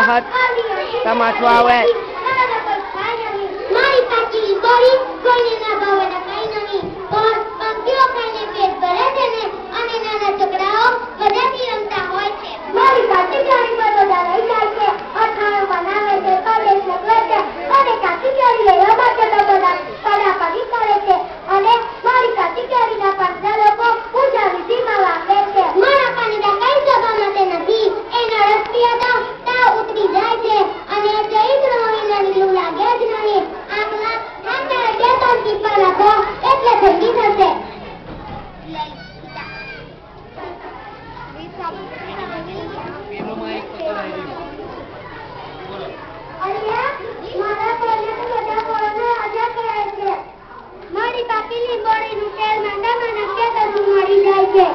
હટ તમાઠું આવે મારી પાછી બોડી કોઈને ના ભાવે ના કઈ નહીં પણ પંખીઓ ખાઈને પેટ ભરે છે ને અને નાના છોકરાઓ બધાથી રમતા હોય છે મારી કાચી કેરી પર બધા લઈ જાય છે અઠાણું બનાવે છે કલેશ લગવે છે અને કાચી કેરી લેવા માટે તો બધા પડાપડી કરે છે અને મારી કાચી કેરીના પાંચના લોકો પૂજા વિધિમાં વાપરે છે મારા પાણીના કઈ સભા માટે નથી એનો રસ પીએ તો તાવ ઉતરી જાય છે અને ચૈત્ર મહિના લીલું લાગે જ નહીં આટલા ઠંડા બે ત્રણ ટીપા નાખો એટલે ઠંડી થશે મારી પાપીની બોડીનું તેલ માંડામાં નાખે તો શું મળી જાય છે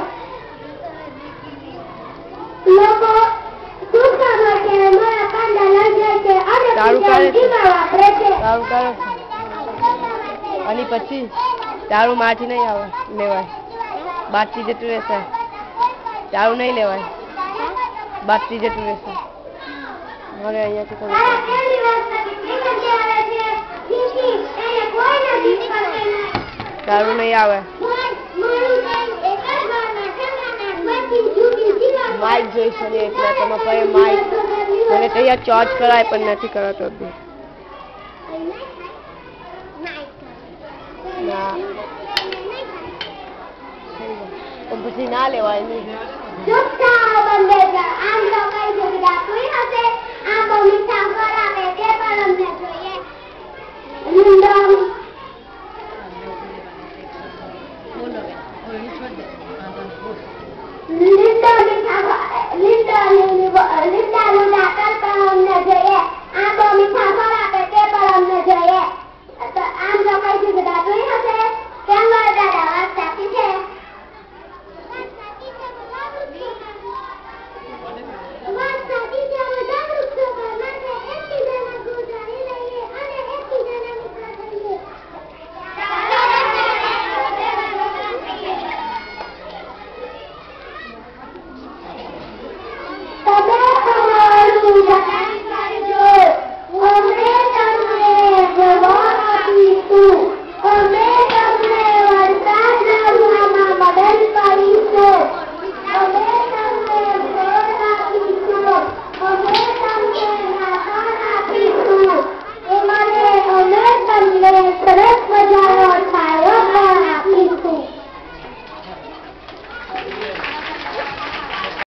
લોકો દુઃખના માટે મારા પાંડા લઈ જાય છે અને પૂજામાં વાપરે છે તારું કરે અને પછી તારું માથી નહીં આવે લેવાય બાટલી જતું રહેશે તારું નહીં લેવાય બાટલી જતું રહેશે હવે અહીંયાથી કરું તારું નહીં આવે માઇક જોઈશે ને એટલે તમે કહે માઇક મને ત્યાં ચાર્જ કરાય પણ નથી કરાતો બી ના પણ પછી ના લેવાય નહીં તમે